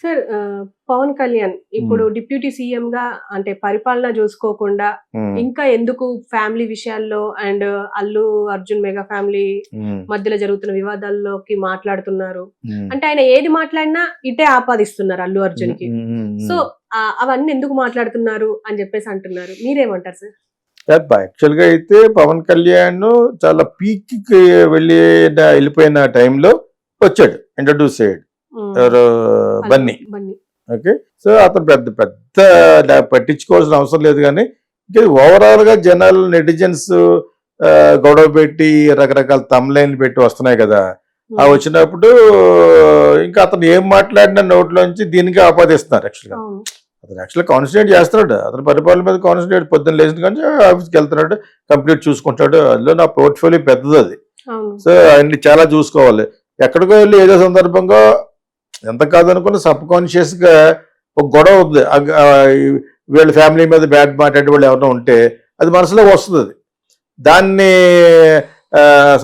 Sir Pawan Kalyan ఇప్పుడు deputy CM గా అంటే పరిపాలన చూసుకోకుండా ఇంకా ఎందుకు ఫ్యామిలీ విషయాల్లో and Allu Arjun mega family మధ్యలో జరుగుతున్న వివాదాల్లోకి మాట్లాడుతున్నారు. అంటే ఆయన ఏది మాట్లాడినా ఇటే ఆపాదిస్తున్నారు అల్లు అర్జున్ కి. సో అవన్నీ ఎందుకు మాట్లాడుతున్నారు అని చెప్పేసి అంటున్నారు. మీరేమంటారు సార్? యాక్చువల్ గా అయితే పవన్ కళ్యాణ్ చాలా పీక్ కి వెళ్ళిపోయిన టైంలో వచ్చాడు, ఇంట్రడ్యూస్ అయ్యాడు ఎవరు, బన్నీ. ఓకే, సో అతను పెద్ద పెద్ద పట్టించుకోవాల్సిన అవసరం లేదు. కానీ ఓవరాల్ గా జనాలు నెటిజన్స్ గొడవ పెట్టి రకరకాల తమ్లైన్లు పెట్టి వస్తున్నాయి కదా, ఆ వచ్చినప్పుడు ఇంకా అతను ఏం మాట్లాడిన నోట్లోంచి దీనికి ఆపాదిస్తున్నారు. యాక్చువల్గా కాన్సన్ట్రేట్ చేస్తున్నాడు, అతను పరిపాలన మీద కాన్సన్ట్రేట్, పొద్దున్న లేచిన కానీ ఆఫీస్కి వెళ్తున్నాడు, కంప్లీట్ చూసుకుంటాడు. అందులో నా పోర్ట్ఫోలియో పెద్దది అది. సో అన్ని చాలా చూసుకోవాలి. ఎక్కడికో వెళ్ళి ఏదో సందర్భంగా ఎంత కాదనుకున్న సబ్ కాన్షియస్ గా ఒక గొడవ ఉంది, వీళ్ళ ఫ్యామిలీ మీద బ్యాడ్ మాట్లాడే వాళ్ళు ఎవరైనా ఉంటే అది మనసులో వస్తుంది. దాన్ని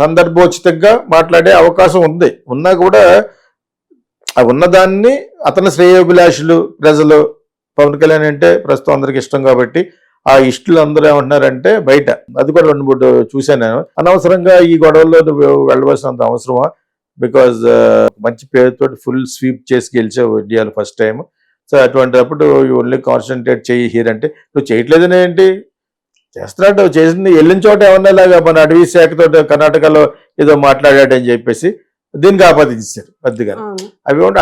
సందర్భోచితంగా మాట్లాడే అవకాశం ఉంది. ఉన్నా కూడా ఉన్నదాన్ని అతని శ్రేయోభిలాషులు ప్రజలు, పవన్ కళ్యాణ్ అంటే ప్రస్తుతం అందరికి ఇష్టం కాబట్టి ఆ ఇష్టలు అందరూ ఏమంటున్నారంటే బయట, అది కూడా 2-3 చూశాను నేను, అనవసరంగా ఈ గొడవల్లో వెళ్ళవలసినంత అవసరమా, బికాజ్ మంచి పేరుతో ఫుల్ స్వీప్ చేసి గెలిచావు ఇండియాలో ఫస్ట్ టైం. సో అటువంటిప్పుడు ఓన్లీ కాన్సన్ట్రేట్ చేయి హీర్ అంటే, నువ్వు చేయట్లేదని ఏంటి, చేస్తున్నాడు, చేసింది వెళ్ళిన చోట ఏమన్నా ఇలాగా మన అటవీ శాఖతో కర్ణాటకలో ఏదో మాట్లాడాడని చెప్పేసి దీనికి ఆపాదించారు కొద్దిగా.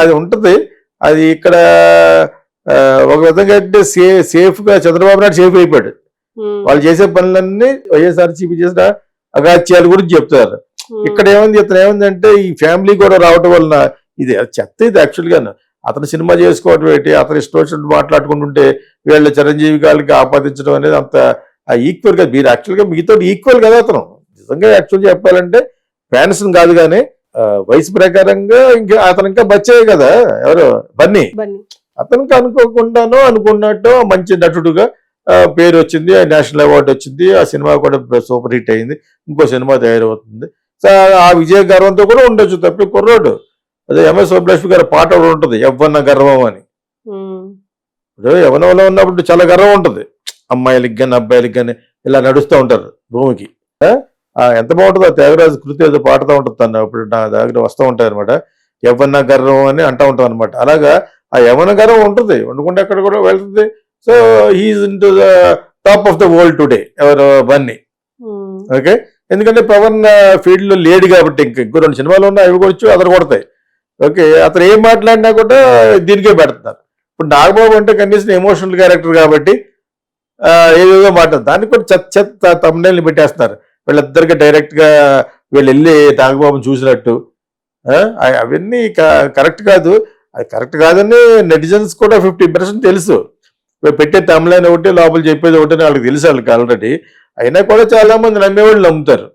అది ఉంటుంది. అది ఇక్కడ ఒక విధంగా అంటే సేఫ్ గా చంద్రబాబు నాయుడు సేఫ్ అయిపోయాడు. వాళ్ళు చేసే పనులన్నీ వైఎస్ఆర్సీపీ చేసిన అగాత్యాల గురించి చెప్తారు. ఇక్కడ ఏముంది, ఇతను ఏముందంటే ఈ ఫ్యామిలీ కూడా రావటం వలన ఇది చెత్త. ఇది యాక్చువల్గా అతను సినిమా చేసుకోవటం ఏంటి, అతను ఇష్టం వచ్చినట్టు మాట్లాడుకుంటుంటే వీళ్ళ చిరంజీవి గారికి ఆపాదించడం అనేది అంత ఈక్వల్ గా, మీరు యాక్చువల్గా మీతో ఈక్వల్ కదా అతను. నిజంగా యాక్చువల్గా చెప్పాలంటే ఫ్యాన్స్ కాదు కానీ వయసు ప్రకారంగా ఇంకా అతను ఇంకా బచ్చే కదా, ఎవరు బన్నీ. అతనికి అనుకోకుండానో అనుకున్నట్టు మంచి నటుడుగా పేరు వచ్చింది, నేషనల్ అవార్డు వచ్చింది, ఆ సినిమా కూడా సూపర్ హిట్ అయింది, ఇంకో సినిమా తయారవుతుంది. సో ఆ విజయ గర్వంతో కూడా ఉండొచ్చు, తప్పి కుర్రోడు. అదే ఎంఎస్ సుబ్బలక్ష్మి గారి పాట కూడా ఉంటుంది, యవ్వన గర్వం అని. ఇప్పుడు యవ్వనంలో ఉన్నప్పుడు చాలా గర్వం ఉంటుంది, అమ్మాయిలకి కానీ అబ్బాయిలకి కానీ ఇలా నడుస్తూ ఉంటారు భూమికి. ఎంత బాగుంటుందో త్యాగరాజు కృతి ఏదో పాడుతూ ఉంటుంది తను, ఇప్పుడు నా దగ్గర వస్తూ ఉంటాయి అనమాట, యవ్వన గర్వం అని అంటూ ఉంటాం అనమాట. అలాగా ఆ యవ్వన గర్వం ఉంటుంది, వండుకుంటే అక్కడ కూడా వెళ్తుంది. So he's into the top of the world today, ఎవరు బన్నీ. ఓకే, ఎందుకంటే పవన్ ఫీల్డ్ లో లేడు కాబట్టి ఇంకో 2 సినిమాలు ఉన్నాయి, అవి కూడా అతను కొడతాయి. ఓకే, అతను ఏం మాట్లాడినా కూడా దీనికే పెడుతున్నారు. ఇప్పుడు నాగబాబు అంటే కనీసం ఎమోషనల్ క్యారెక్టర్ కాబట్టి ఏదేదో మాట్లాడు, దానికి కూడా చెత్త తమ్నైల్ని పెట్టేస్తున్నారు. వీళ్ళిద్దరికి డైరెక్ట్ గా వీళ్ళు వెళ్ళి నాగబాబుని చూసినట్టు. అవన్నీ కరెక్ట్ కాదు. అది కరెక్ట్ కాదని నెటిజన్స్ కూడా 50% తెలుసు. పెట్టే తమిళైన ఒకటి, లోపల చెప్పేది ఒకటి వాళ్ళకి తెలుసు, వాళ్ళకి ఆల్రెడీ. అయినా కూడా చాలా మంది నమ్మేవాళ్ళు నమ్ముతారు.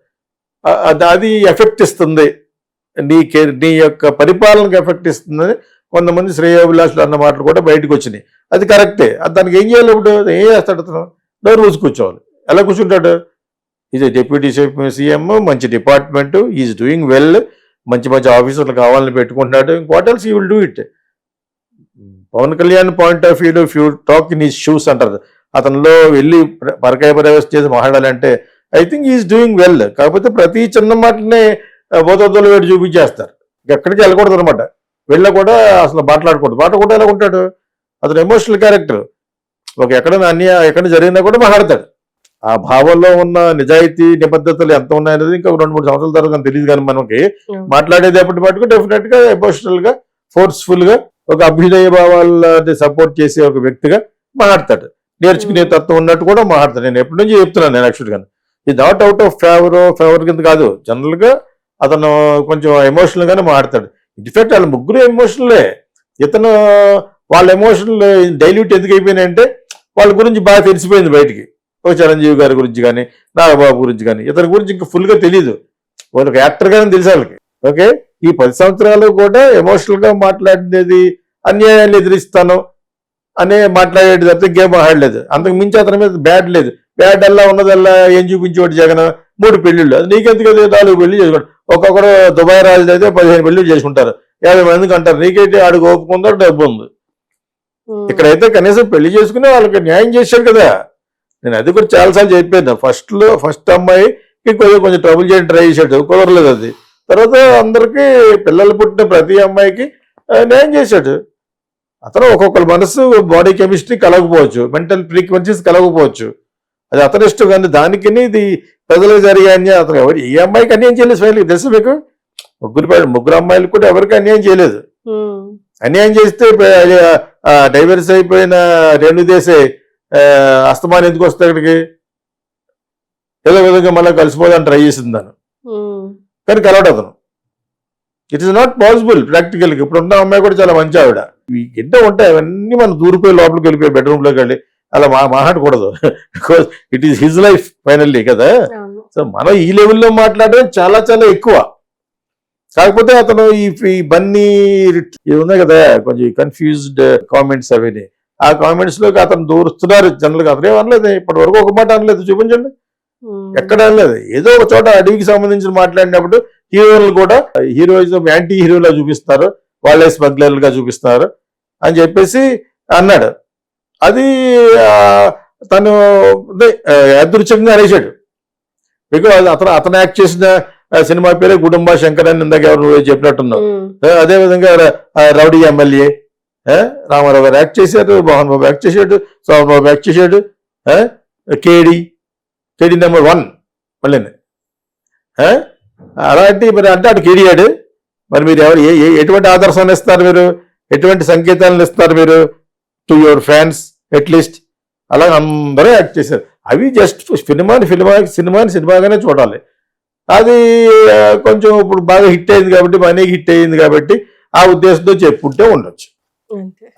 అది ఎఫెక్ట్ ఇస్తుంది, నీ యొక్క పరిపాలనకు ఎఫెక్ట్ ఇస్తుందని కొంతమంది శ్రేయోభిలాషులు అన్న మాటలు కూడా బయటకు వచ్చినాయి. అది కరెక్టే. దానికి ఏం చేయాలి, ఇప్పుడు ఏం చేస్తాడు అతను, డోర్ మూసి కూర్చోవాలి. ఎలా కూర్చుంటాడు? ఈజ్ డిప్యూటీ సీఎం, మంచి డిపార్ట్మెంట్, ఈజ్ డూయింగ్ వెల్, మంచి మంచి ఆఫీసర్లు కావాలని పెట్టుకుంటున్నాడు. What else you will do it? Pawan Kalyan point of వ్యూలో few talk in his shoes అంటారు. అతనిలో వెళ్ళి పరకాయ ప్రవేశం చేసి మాట్లాడాలంటే I think is doing well. కాకపోతే ప్రతి చిన్న మాటనే బోధోద్దులు వేడి చూపించేస్తారు. ఎక్కడికి వెళ్ళకూడదు అనమాట. వెళ్ళ కూడా అసలు మాట్లాడకూడదు. మాట్లాడకుండా ఎలా ఉంటాడు? అతను ఎమోషనల్ క్యారెక్టర్. ఎక్కడైనా ఎక్కడ జరిగినా కూడా మాట్లాడతాడు. ఆ భావంలో ఉన్న నిజాయితీ నిబద్ధతలు ఎంత ఉన్నాయనేది ఇంకా 2-3 సంవత్సరాల తర్వాత తెలియదు. కానీ మనకి మాట్లాడేది ఎప్పటి మటుకు డెఫినెట్ గా ఎమోషనల్ గా, ఫోర్స్ఫుల్ గా, ఒక అభ్యుదయ భావాలని సపోర్ట్ చేసే ఒక వ్యక్తిగా మాట్లాడతాడు. నేర్చుకునే తత్వం ఉన్నట్టు కూడా మాట్లాడతాడు. నేను ఎప్పటి నుంచి చెప్తున్నాను నేను యాక్చువల్గా. ఇది నాట్ అవుట్ ఆఫ్ ఫేవర్ కింద కాదు. జనరల్ గా అతను కొంచెం ఎమోషనల్ గానే మాట్లాడతాడు. ఇన్ఫాక్ట్ వాళ్ళ ముగ్గురు ఎమోషనలే. ఇతను వాళ్ళ ఎమోషనల్ డైల్యూట్ ఎందుకు అయిపోయినాయంటే వాళ్ళ గురించి బాగా తెలిసిపోయింది బయటికి. ఒక చిరంజీవి గారి గురించి కానీ, నాగబాబు గురించి కానీ, ఇతని గురించి ఇంకా ఫుల్ గా తెలియదు. వాళ్ళకి యాక్టర్ గానే తెలుసు వాళ్ళకి. ఓకే, ఈ 10 సంవత్సరాలు కూడా ఎమోషనల్ గా మాట్లాడేది, అన్యాయాన్ని ఎదిరిస్తాను అనే మాట్లాడేది తప్ప ఇంకేం మాట్లాడలేదు. అంతకు మించి అతని మీద బ్యాడ్ లేదు. బ్యాడ్ అల్లా ఉన్నదల్లా ఏం చూపించేవాడు జగన్, 3 పెళ్లిళ్ళు. అది నీకెందుకు 4 పెళ్లి చేసుకోండి. ఒక్కొక్కరు దుబాయ్ రాజు అయితే 15 పెళ్లి చేసుకుంటారు. 50 మందికి అంటారు. నీకైతే ఆడికి ఒప్పుకుందో డబ్బు ఉంది. ఇక్కడైతే కనీసం పెళ్లి చేసుకుని వాళ్ళకి న్యాయం చేశాడు కదా. నేను అది కూడా చాలాసార్లు చెప్పాను. ఫస్ట్ అమ్మాయికి కొంచెం ట్రబుల్ చేయడం ట్రై చేశాడు, కుదరలేదు అది. తర్వాత అందరికీ పిల్లలు పుట్టిన ప్రతి అమ్మాయికి న్యాయం చేశాడు. అతను ఒక్కొక్కరి మనసు బాడీ కెమిస్ట్రీ కలగకపోవచ్చు, మెంటల్ ఫ్రీక్వెన్సీస్ కలగకపోవచ్చు, అది అతని ఇష్టం. కానీ దానికి ఇది ప్రజలకు జరిగే అన్యాయం. అతను ఎవరు ఏ అమ్మాయికి అన్యాయం చేయలేదు. స్వయం తెలుసు మీకు, ముగ్గురు అమ్మాయిలు కూడా ఎవరికి అన్యాయం చేయలేదు. అన్యాయం చేస్తే డైవర్స్ అయిపోయిన రేణుదేశే అస్తమానం ఎందుకు వస్తాయి ఇక్కడికి? ఏదో విధంగా మళ్ళీ కలిసిపోదాన్ని ట్రై చేసింది దాన్ని, కానీ కలవడు అతను. ఇట్ ఈస్ నాట్ పాసిబుల్ ప్రాక్టికల్గా. ఇప్పుడు ఉన్న అమ్మాయి కూడా చాలా మంచి ఆవిడ. ఎన్నో ఉంటాయి, అవన్నీ మనం దూరిపోయి లోపలికి వెళ్ళిపోయి బెడ్రూమ్లోకి వెళ్ళి అలా మాట్లాడకూడదు. Because it is his life finally కదా. సో మనం ఈ లెవెల్లో మాట్లాడడం చాలా చాలా ఎక్కువ. కాకపోతే అతను ఈ బన్నీ ఇది ఉన్నాయి కదా, కొంచెం కన్ఫ్యూజ్డ్ కామెంట్స్ అవిని, ఆ కామెంట్స్ లోకి అతను దూరుస్తున్నారు జనరల్గా. అతనే అనలేదు, ఇప్పటి వరకు ఒక మాట అనలేదు. చూపించండి, ఎక్కడ అనలేదు. ఏదో ఒక చోట అడవికి సంబంధించి మాట్లాడినప్పుడు హీరోలు కూడా హీరోయిజం యాంటీ హీరోలా చూపిస్తారు, వాళ్ళే స్మగ్లర్లుగా చూపిస్తున్నారు అని చెప్పేసి అన్నాడు. అది తను యాదృచ్ఛికంగా అనేసాడు. బికాజ్ అతను యాక్ట్ చేసిన సినిమా పేరే కుటుంబ శంకర్ అని ఇందాక ఎవరు చెప్పినట్టున్నావు. అదేవిధంగా రౌడీ ఎమ్మెల్యే రామారావు గారు యాక్ట్ చేశారు, మోహన్ బాబు యాక్ట్ చేశాడు, సోమన్ బాబు యాక్ట్ చేశాడు, కేడి నెంబర్ 1 మళ్ళీ. అలాంటి మరి అంటే అటు కేడియాడు. మరి మీరు ఎవరు ఎటువంటి ఆదర్శాన్ని ఇస్తారు, మీరు ఎటువంటి సంకేతాలను ఇస్తారు మీరు టు యువర్ ఫ్యాన్స్ అట్లీస్ట్? అలా అందరూ యాక్ట్ చేశారు. అవి జస్ట్ సినిమాగానే చూడాలి. అది కొంచెం ఇప్పుడు బాగా హిట్ అయింది కాబట్టి, మనీకి హిట్ అయింది కాబట్టి ఆ ఉద్దేశంతో చెప్పుకుంటే ఉండొచ్చు.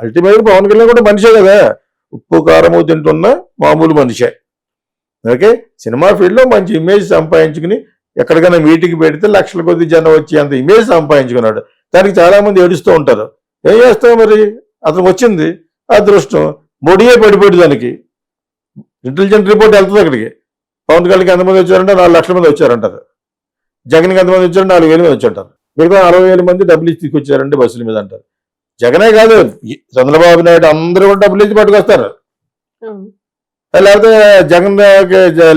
అల్టిమేట్గా పవన్ కళ్యాణ్ కూడా మనిషే కదా, ఉప్పు కారము తింటున్న మామూలు మనిషే. ఓకే, సినిమా ఫీల్డ్లో మంచి ఇమేజ్ సంపాదించుకుని ఎక్కడికైనా మీటింగ్ పెడితే లక్షల కొద్ది జనం వచ్చి అంత ఇమేజ్ సంపాదించుకున్నాడు. దానికి చాలా మంది ఏడుస్తూ ఉంటారు. ఏం చేస్తావు మరి, అతను వచ్చింది అదృష్టం. మోడీయే పడిపోయాడు దానికి. ఇంటెలిజెంట్ రిపోర్ట్ వెళ్తుంది అక్కడికి. పవన్ కళ్యాణ్కి ఎంతమంది వచ్చారంటే 4 లక్షల మంది వచ్చారంటారు. జగన్కి ఎంతమంది వచ్చారు? 4,000 మంది వచ్చారంటారు. మిగతా 60,000 మంది డబ్బులు ఇచ్చి తీసుకొచ్చారంటే బస్సుల మీద అంటారు. జగనే కాదు, చంద్రబాబు నాయుడు అందరూ కూడా డబ్బులు ఇచ్చి పట్టుకొస్తారు. లేకపోతే జగన్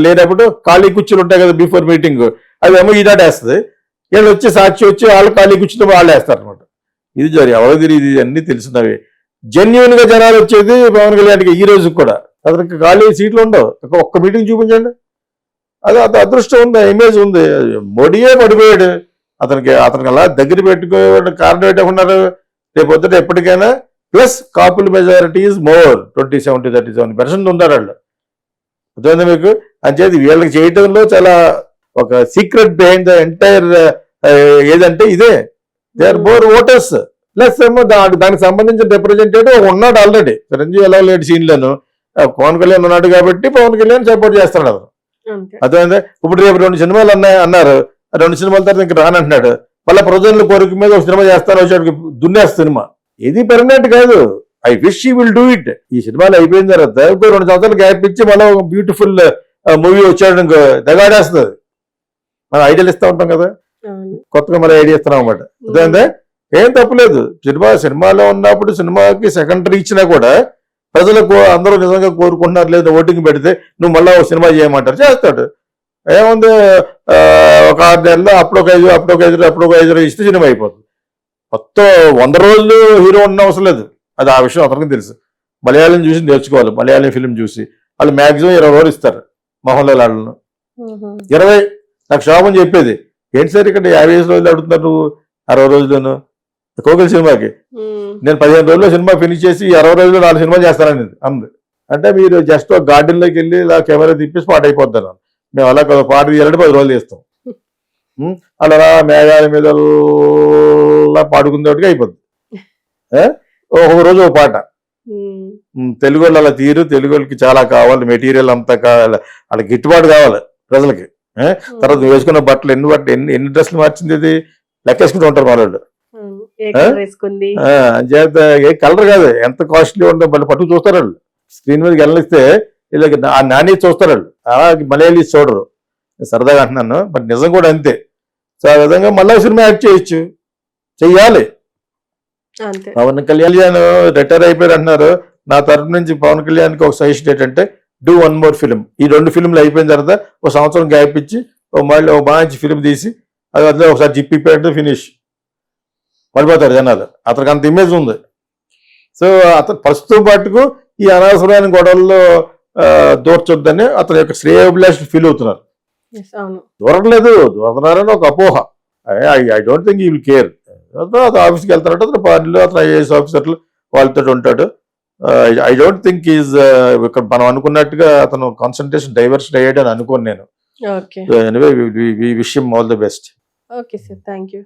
లేనప్పుడు ఖాళీ కుర్చీలు ఉంటాయి కదా బిఫోర్ మీటింగ్, అవి ఏమో ఈనాటేస్తుంది. వీళ్ళు వచ్చి సాక్షి వచ్చి వాళ్ళు ఖాళీ కూర్చుంటే వాళ్ళు వేస్తారు అనమాట. ఇది ఎవరికి ఇది అన్ని తెలిసినవి. జెన్యున్ గా జనాలు వచ్చేది పవన్ కళ్యాణ్కి ఈ రోజు కూడా. అతనికి ఖాళీ సీట్లు ఉండవు. ఒక్క మీటింగ్ చూపించండి, అది అంత అదృష్టం ఉంది, ఇమేజ్ ఉంది. మోడీయే పడిపోయాడు. అతనికి అలా దగ్గర పెట్టుకోవడం కారణం ఏంటన్నారు? రేపు పొద్దుట ఎప్పటికైనా ప్లస్ కాపుల్ మెజారిటీ ఈజ్ మోర్ 27-37% ఉన్నారు వాళ్ళు. అర్థమైందా మీకు? అంచేది వీళ్ళకి చేయడంలో చాలా ఒక సీక్రెట్ బిహైండ్ ద ఎంటైర్ ఏదంటే ఇదే, they are more voters. Plus ఏమో దానికి సంబంధించిన రిప్రజెంటేటివ్ ఉన్నాడు ఆల్రెడీ. చిరంజీవి ఎలా లేడు సీన్లను, పవన్ కళ్యాణ్ ఉన్నాడు కాబట్టి పవన్ కళ్యాణ్ సపోర్ట్ చేస్తున్నాడు అతను. అర్థమైందా? ఇప్పుడు రేపు 2 సినిమాలు అన్నారు, 2 సినిమాల తర్వాత ఇంకా రానంటున్నాడు. మళ్ళీ ప్రజల కోరిక మీద ఒక సినిమా చేస్తాను వచ్చాడు, దున్నేస్త సినిమా. ఇది పెర్మనెంట్ కాదు. I wish you will do it. ఈ సినిమాలు అయిపోయిన తర్వాత 2 సంవత్సరాలు గ్యాప్ ఇచ్చి మళ్ళీ ఒక బ్యూటిఫుల్ మూవీ వచ్చాడు ఇంకో దగాడేస్తుంది. మనం ఐడియాలు ఇస్తా ఉంటాం కదా, కొత్తగా మళ్ళీ ఐడియా ఇస్తున్నాం అన్నమాట. అర్థమైందా? ఏం తప్పలేదు. సినిమాలో ఉన్నప్పుడు సినిమాకి సెకండరీ ఇచ్చినా కూడా ప్రజలకు అందరూ నిజంగా కోరుకుంటున్నారు లేదు, ఓటింగ్ పెడితే నువ్వు మళ్ళీ ఒక సినిమా చేయమంటారు, చేస్తాడు. ఏముంది, ఒక 6 నెలల్లో అప్పుడొక 5 ఇస్తే సినిమా అయిపోతుంది. మొత్తం 100 రోజులు హీరో ఉన్న అవసరం లేదు. అది ఆ విషయం అతనికి తెలుసు. మలయాళం చూసి నేర్చుకోవాలి. మలయాళం ఫిలిం చూసి వాళ్ళు మాక్సిమం 20 రోజులు ఇస్తారు. మోహన్ లాల్ వాళ్ళను 20. నాకు షాప్ అని చెప్పేది, ఏంటి సార్ ఇక్కడ 50 రోజులు అడుగుతున్నారు నువ్వు 60 రోజులను? కోకిల సినిమాకి నేను 15 రోజుల్లో సినిమా ఫినిష్ చేసి 60 రోజుల్లో 4 సినిమాలు చేస్తానని అంది. అంటే మీరు జస్ట్ ఒక గార్డెన్లోకి వెళ్ళి ఇలా కెమెరా తిప్పేసి పాట అయిపోతాను. మేము అలా పాట తీయాలంటే 10 రోజులు తీస్తాం. అలా మేఘాల మీద పాడుకునేటిగా అయిపోద్ది. ఒక రోజు ఒక పాట. తెలుగు వాళ్ళు అలా తీరు, తెలుగు వాళ్ళకి చాలా కావాలి మెటీరియల్, అంతా కావాలి, వాళ్ళకి గిట్టుబాటు కావాలి ప్రజలకి. తర్వాత నువ్వు వేసుకున్న బట్టలు ఎన్ని డ్రెస్సులు మార్చింది ఇది లెక్కేసుకుంటూ ఉంటారు మన వాళ్ళు. అంచేత ఏ కలర్ కాదు, ఎంత కాస్ట్లీ ఉంటుందో మళ్ళీ పట్టుకు చూస్తారు వాళ్ళు. స్క్రీన్ మీదకి వెళ్ళనిస్తే వీళ్ళకి ఆ నాని చూస్తారు వాళ్ళు, అలా మలయాళీస్ చూడరు. సరదాగా అంటున్నాను, బట్ నిజం కూడా అంతే. సో ఆ విధంగా మళ్ళీ సినిమా యాక్ట్ చేయొచ్చు, చెయ్యాలి. అంతే. పవన్ కళ్యాణ్ రిటైర్ అయిపోయారు అంటున్నారు. నా తరపు నుంచి పవన్ కళ్యాణ్కి ఒక సజెషన్ ఏంటంటే డూ 1 more ఫిలిం. ఈ 2 ఫిల్మ్లు అయిపోయిన తర్వాత ఒక సంవత్సరం గ్యాప్ ఇచ్చి మళ్ళీ ఒక మంచి ఫిలిం తీసి అది అట్లా ఒకసారి జిప్పి పెట్టి ఫినిష్ పడిపోతారు జనాలు. అతనికి అంత ఇమేజ్ ఉంది. సో అతను ప్రస్తుతం పాటుకు ఈ అనవసరమైన గొడవల్లో దూర్చొద్దని అతని యొక్క శ్రేయోభిలాష్ ఫీల్ అవుతున్నారు. Yes, అవును. దూరతున్నారని ఒక అపోహ. ఐ డోంట్ థింక్ ఈ విల్ కేర్. అతను ఆఫీస్కి వెళ్తాడు, అతను పార్టీలో అతను ఐఏఎస్ ఆఫీసర్లు వాళ్ళతో ఉంటాడు. ఐ డోంట్ థింక్ ఈజ్ ఇక్కడ మనం అనుకున్నట్టుగా అతను కాన్సన్ట్రేషన్ డైవర్షన్ అయ్యాడు అని అనుకోను నేను. Okay. Anyway we wish him all the best. Okay sir, thank you.